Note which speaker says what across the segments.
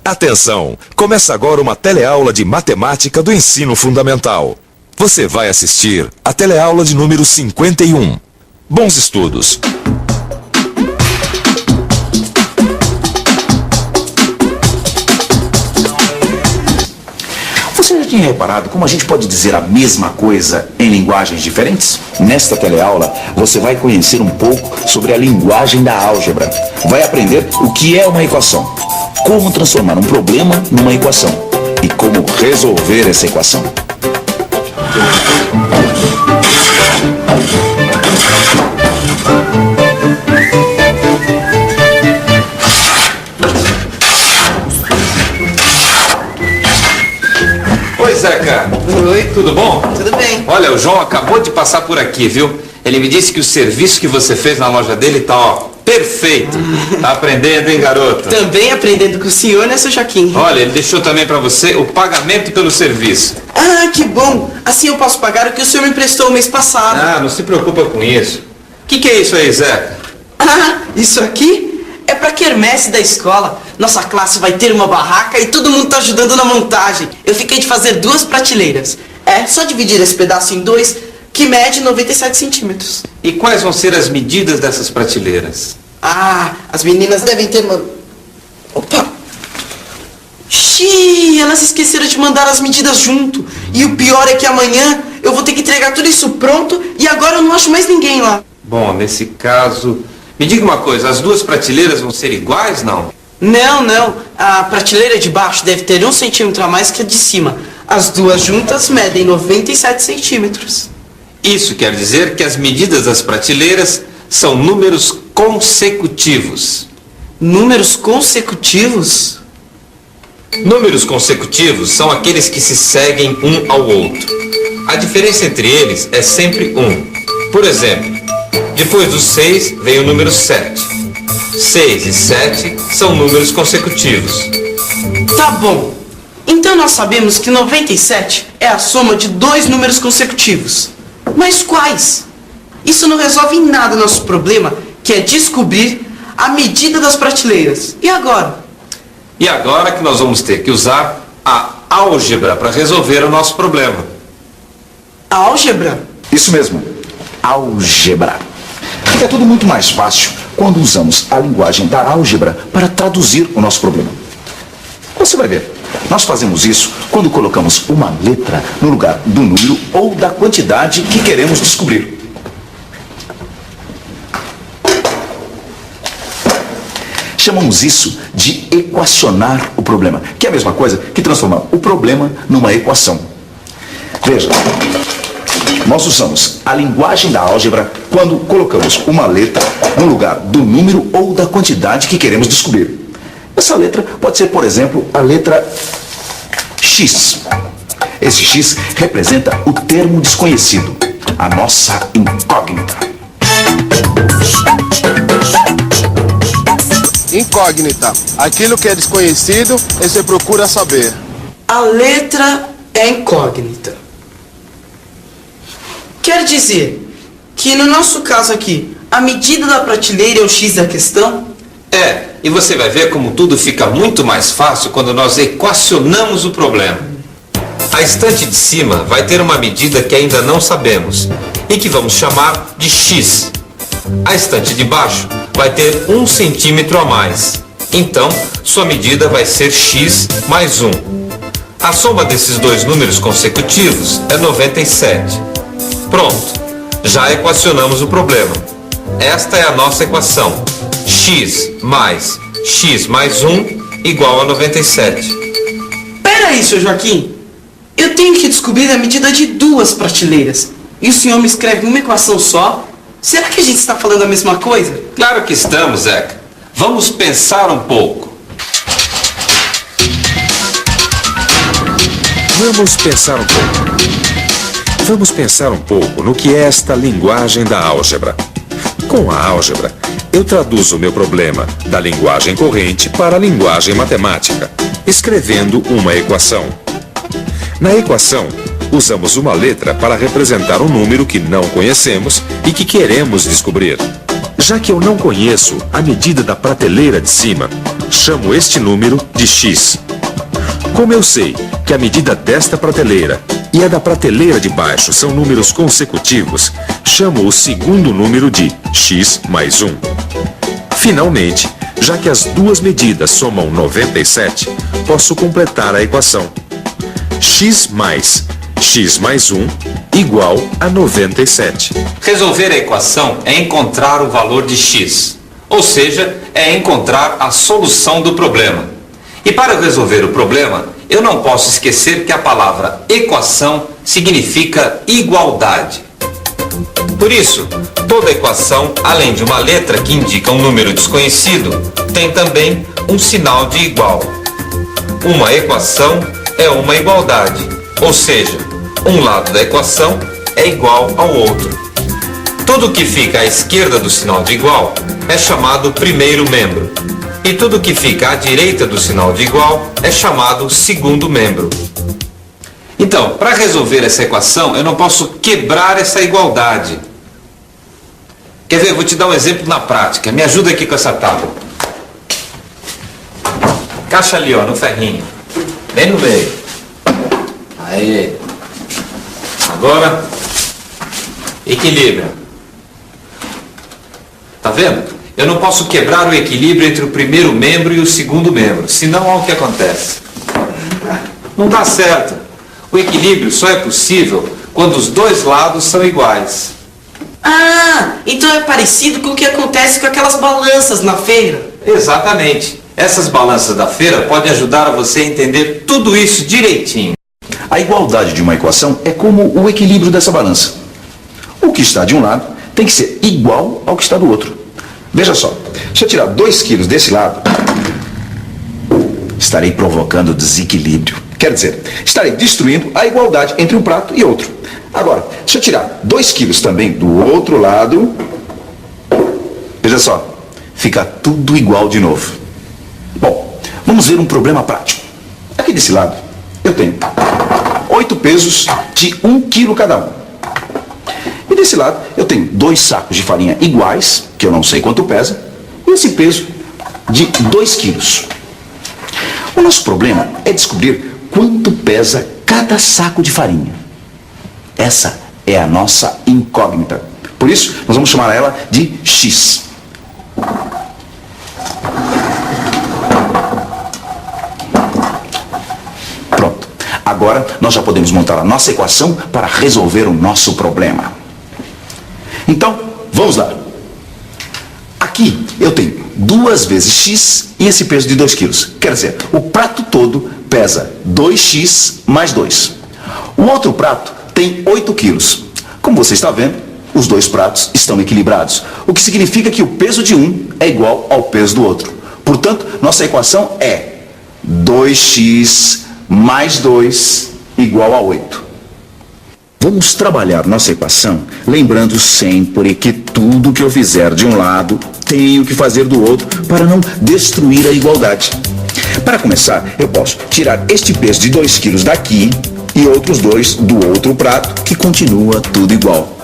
Speaker 1: Atenção! Começa agora uma teleaula de matemática do ensino fundamental. Você vai assistir a teleaula de número 51. Bons estudos!
Speaker 2: Você já tinha reparado como a gente pode dizer a mesma coisa em linguagens diferentes? Nesta teleaula, você vai conhecer um pouco sobre a linguagem da álgebra. Vai aprender o que é uma equação, como transformar um problema numa equação e como resolver essa equação.
Speaker 3: Oi, Zeca.
Speaker 4: Oi.
Speaker 3: Tudo bom?
Speaker 4: Tudo bem.
Speaker 3: Olha, o João acabou de passar por aqui, viu? Ele me disse que o serviço que você fez na loja dele tá, ó, perfeito. Tá aprendendo, hein, garoto?
Speaker 4: Também aprendendo com o senhor, né, seu Joaquim?
Speaker 3: Olha, ele deixou também pra você o pagamento pelo serviço.
Speaker 4: Ah, que bom. Assim eu posso pagar o que o senhor me emprestou o mês passado.
Speaker 3: Ah, não se preocupa com isso. O que é isso aí, Zeca?
Speaker 4: Ah, isso aqui é pra quermesse da escola. Nossa classe vai ter uma barraca e todo mundo tá ajudando na montagem. Eu fiquei de fazer 2 prateleiras. É, só dividir esse pedaço em 2, que mede 97 centímetros.
Speaker 3: E quais vão ser as medidas dessas prateleiras?
Speaker 4: Ah, as meninas devem ter uma... Opa! Xiii, elas esqueceram de mandar as medidas junto. E o pior é que amanhã eu vou ter que entregar tudo isso pronto e agora eu não acho mais ninguém lá.
Speaker 3: Bom, nesse caso... Me diga uma coisa, as 2 prateleiras vão ser iguais, não?
Speaker 4: Não. A prateleira de baixo deve ter 1 centímetro a mais que a de cima. As 2 juntas medem 97 centímetros.
Speaker 3: Isso quer dizer que as medidas das prateleiras são números consecutivos.
Speaker 4: Números consecutivos?
Speaker 3: Números consecutivos são aqueles que se seguem um ao outro. A diferença entre eles é sempre 1. Por exemplo, depois do 6 vem o número 7. 6 e 7 são números consecutivos.
Speaker 4: Tá bom. Então nós sabemos que 97 é a soma de 2 números consecutivos. Mas quais? Isso não resolve em nada o nosso problema, que é descobrir a medida das prateleiras. E agora?
Speaker 3: E agora que nós vamos ter que usar a álgebra para resolver o nosso problema.
Speaker 4: Álgebra?
Speaker 2: Isso mesmo, álgebra. Fica tudo muito mais fácil quando usamos a linguagem da álgebra para traduzir o nosso problema. Você vai ver. Nós fazemos isso quando colocamos uma letra no lugar do número ou da quantidade que queremos descobrir. Chamamos isso de equacionar o problema, que é a mesma coisa que transformar o problema numa equação. Veja, nós usamos a linguagem da álgebra quando colocamos uma letra no lugar do número ou da quantidade que queremos descobrir. Essa letra pode ser, por exemplo, a letra X. Esse X representa o termo desconhecido, a nossa incógnita.
Speaker 5: Incógnita. Aquilo que é desconhecido e você procura saber.
Speaker 4: A letra é incógnita. Quer dizer que no nosso caso aqui, a medida da prateleira é o X da questão?
Speaker 3: É, e você vai ver como tudo fica muito mais fácil quando nós equacionamos o problema. A estante de cima vai ter uma medida que ainda não sabemos e que vamos chamar de X. A estante de baixo vai ter 1 centímetro a mais. Então, sua medida vai ser X mais 1. A soma desses 2 números consecutivos é 97. Pronto, já equacionamos o problema. Esta é a nossa equação. X mais 1 igual a 97.
Speaker 4: Peraí, seu Joaquim. Eu tenho que descobrir a medida de 2 prateleiras. E o senhor me escreve uma equação só? Será que a gente está falando a mesma coisa?
Speaker 3: Claro que estamos, Zeca. Vamos pensar um pouco.
Speaker 1: Vamos pensar um pouco no que é esta linguagem da álgebra. Com a álgebra, eu traduzo o meu problema da linguagem corrente para a linguagem matemática, escrevendo uma equação. Na equação, usamos uma letra para representar um número que não conhecemos e que queremos descobrir. Já que eu não conheço a medida da prateleira de cima, chamo este número de x. Como eu sei que a medida desta prateleira e a da prateleira de baixo são números consecutivos, chamo o segundo número de x mais 1. Finalmente, já que as duas medidas somam 97, posso completar a equação. X mais 1 igual a 97.
Speaker 3: Resolver a equação é encontrar o valor de x, ou seja, é encontrar a solução do problema. E para resolver o problema, eu não posso esquecer que a palavra equação significa igualdade. Por isso, toda equação, além de uma letra que indica um número desconhecido, tem também um sinal de igual. Uma equação é uma igualdade, ou seja, um lado da equação é igual ao outro. Tudo que fica à esquerda do sinal de igual é chamado primeiro membro, e tudo que fica à direita do sinal de igual é chamado segundo membro. Então, para resolver essa equação, eu não posso quebrar essa igualdade. Quer ver? Eu vou te dar um exemplo na prática. Me ajuda aqui com essa tábua. Caixa ali, ó, no ferrinho. Bem no meio. Aí. Agora, equilíbrio. Tá vendo? Eu não posso quebrar o equilíbrio entre o primeiro membro e o segundo membro. Senão, olha o que acontece. Não dá certo. O equilíbrio só é possível quando os dois lados são iguais.
Speaker 4: Ah, então é parecido com o que acontece com aquelas balanças na feira.
Speaker 3: Exatamente. Essas balanças da feira podem ajudar a você a entender tudo isso direitinho.
Speaker 2: A igualdade de uma equação é como o equilíbrio dessa balança. O que está de um lado tem que ser igual ao que está do outro. Veja só, se eu tirar 2 quilos desse lado, estarei provocando desequilíbrio. Quer dizer, estarei destruindo a igualdade entre um prato e outro. Agora, se eu tirar 2 quilos também do outro lado, veja só, fica tudo igual de novo. Bom, vamos ver um problema prático. Aqui desse lado, eu tenho 8 pesos de 1 quilo cada um. E desse lado, eu tenho 2 sacos de farinha iguais, que eu não sei quanto pesa, e esse peso de 2 quilos. O nosso problema é descobrir quanto pesa cada saco de farinha. Essa é a nossa incógnita. Por isso, nós vamos chamar ela de X. Pronto. Agora, nós já podemos montar a nossa equação para resolver o nosso problema. Então, vamos lá. Aqui eu tenho 2 vezes x e esse peso de 2 quilos. Quer dizer, o prato todo pesa 2x mais 2. O outro prato tem 8 quilos. Como você está vendo, os 2 pratos estão equilibrados, o que significa que o peso de um é igual ao peso do outro. Portanto, nossa equação é 2x mais 2 igual a 8. Vamos trabalhar nossa equação lembrando sempre que tudo que eu fizer de um lado, tenho que fazer do outro para não destruir a igualdade. Para começar, eu posso tirar este peso de 2 quilos daqui e outros 2 do outro prato, que continua tudo igual.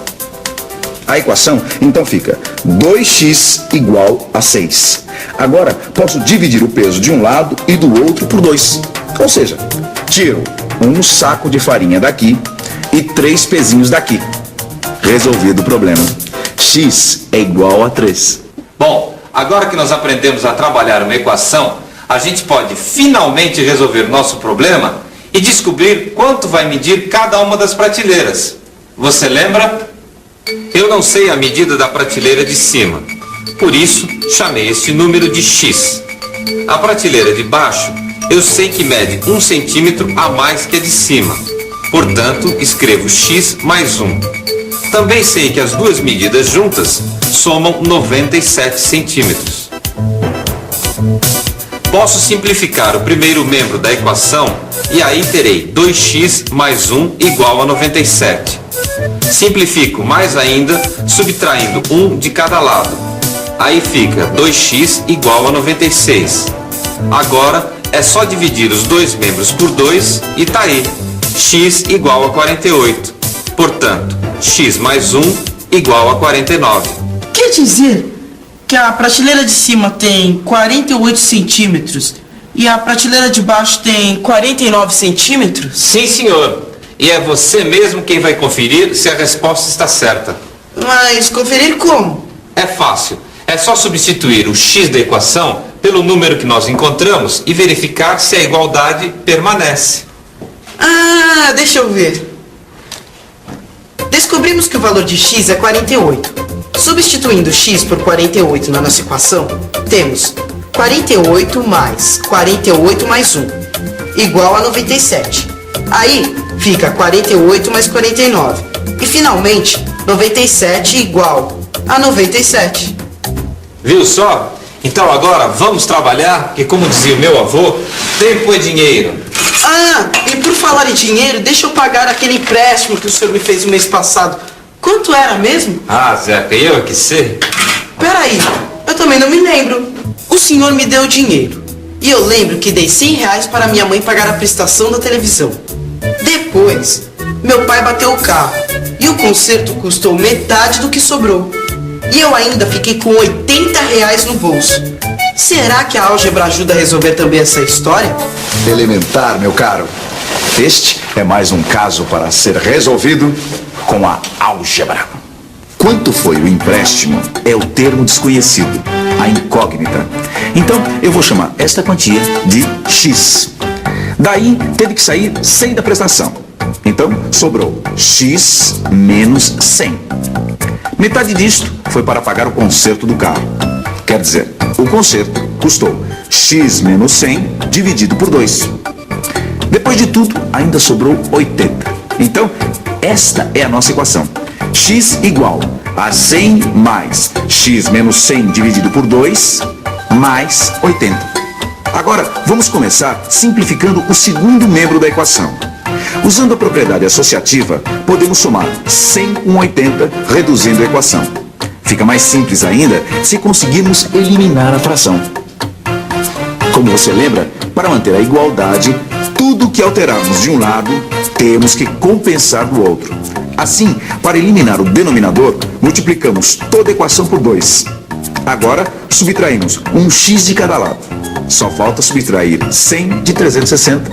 Speaker 2: A equação, então, fica 2x igual a 6. Agora, posso dividir o peso de um lado e do outro por 2. Ou seja, tiro um saco de farinha daqui e 3 pezinhos daqui. Resolvido o problema. X é igual a 3.
Speaker 3: Bom, agora que nós aprendemos a trabalhar uma equação, a gente pode finalmente resolver nosso problema e descobrir quanto vai medir cada uma das prateleiras. Você lembra? Eu não sei a medida da prateleira de cima. Por isso, chamei este número de X. A prateleira de baixo, eu sei que mede 1 centímetro a mais que a de cima. Portanto, escrevo x mais 1. Também sei que as duas medidas juntas somam 97 centímetros. Posso simplificar o primeiro membro da equação e aí terei 2x mais 1 igual a 97. Simplifico mais ainda, subtraindo 1 de cada lado. Aí fica 2x igual a 96. Agora é só dividir os dois membros por 2 e tá aí. x igual a 48. Portanto, x mais 1 igual a 49.
Speaker 4: Quer dizer que a prateleira de cima tem 48 centímetros e a prateleira de baixo tem 49 centímetros?
Speaker 3: Sim, senhor. E é você mesmo quem vai conferir se a resposta está certa.
Speaker 4: Mas conferir como?
Speaker 3: É fácil. É só substituir o x da equação pelo número que nós encontramos e verificar se a igualdade permanece.
Speaker 4: Ah, deixa eu ver. Descobrimos que o valor de x é 48. Substituindo x por 48 na nossa equação, temos 48 mais 48 mais 1, igual a 97. Aí, fica 48 mais 49. E, finalmente, 97 igual a 97.
Speaker 3: Viu só? Então agora vamos trabalhar, porque como dizia o meu avô, tempo é dinheiro.
Speaker 4: Ah, e por falar em dinheiro, deixa eu pagar aquele empréstimo que o senhor me fez no mês passado. Quanto era mesmo?
Speaker 3: Ah, Zeca, eu é que sei.
Speaker 4: Peraí, eu também não me lembro. O senhor me deu dinheiro. E eu lembro que dei 100 reais para minha mãe pagar a prestação da televisão. Depois, meu pai bateu o carro. E o conserto custou metade do que sobrou. E eu ainda fiquei com 80 reais no bolso. Será que a álgebra ajuda a resolver também essa história?
Speaker 2: Elementar, meu caro. Este é mais um caso para ser resolvido com a álgebra. Quanto foi o empréstimo é o termo desconhecido, a incógnita. Então, eu vou chamar esta quantia de x. Daí, teve que sair 100 da prestação. Então, sobrou x menos 100. Metade disto foi para pagar o conserto do carro. Quer dizer, o conserto custou x menos 100 dividido por 2. Depois de tudo, ainda sobrou 80. Então, esta é a nossa equação. X igual a 100 mais x menos 100 dividido por 2 mais 80. Agora, vamos começar simplificando o segundo membro da equação. Usando a propriedade associativa, podemos somar 100 com 80, reduzindo a equação. Fica mais simples ainda se conseguirmos eliminar a fração. Como você lembra, para manter a igualdade, tudo que alterarmos de um lado, temos que compensar do outro. Assim, para eliminar o denominador, multiplicamos toda a equação por 2. Agora, subtraímos um x de cada lado. Só falta subtrair 100 de 360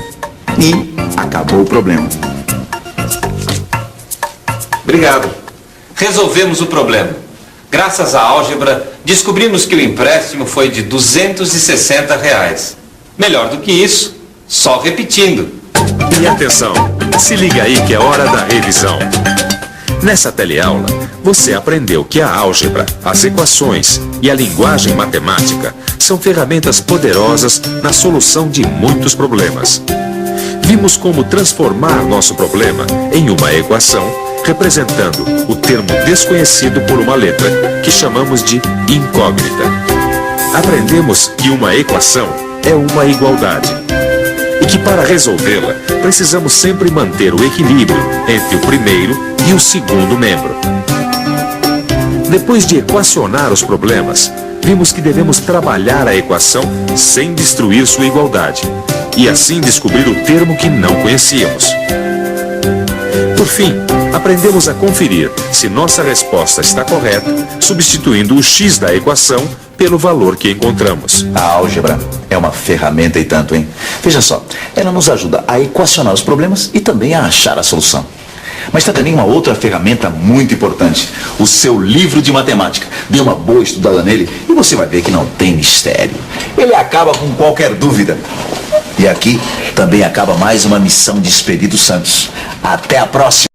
Speaker 2: e acabou o problema.
Speaker 3: Obrigado. Resolvemos o problema. Graças à álgebra, descobrimos que o empréstimo foi de 260 reais. Melhor do que isso, só repetindo.
Speaker 1: E atenção, se liga aí que é hora da revisão. Nessa teleaula, você aprendeu que a álgebra, as equações e a linguagem matemática são ferramentas poderosas na solução de muitos problemas. Vimos como transformar nosso problema em uma equação, representando o termo desconhecido por uma letra, que chamamos de incógnita. Aprendemos que uma equação é uma igualdade e que para resolvê-la precisamos sempre manter o equilíbrio entre o primeiro e o segundo membro. Depois de equacionar os problemas, vimos que devemos trabalhar a equação sem destruir sua igualdade e assim descobrir o termo que não conhecíamos. Por fim, aprendemos a conferir se nossa resposta está correta, substituindo o x da equação pelo valor que encontramos.
Speaker 2: A álgebra é uma ferramenta e tanto, hein? Veja só, ela nos ajuda a equacionar os problemas e também a achar a solução. Mas tem também uma outra ferramenta muito importante, o seu livro de matemática. Dê uma boa estudada nele e você vai ver que não tem mistério. Ele acaba com qualquer dúvida. E aqui também acaba mais uma missão de Expedito Santos. Até a próxima!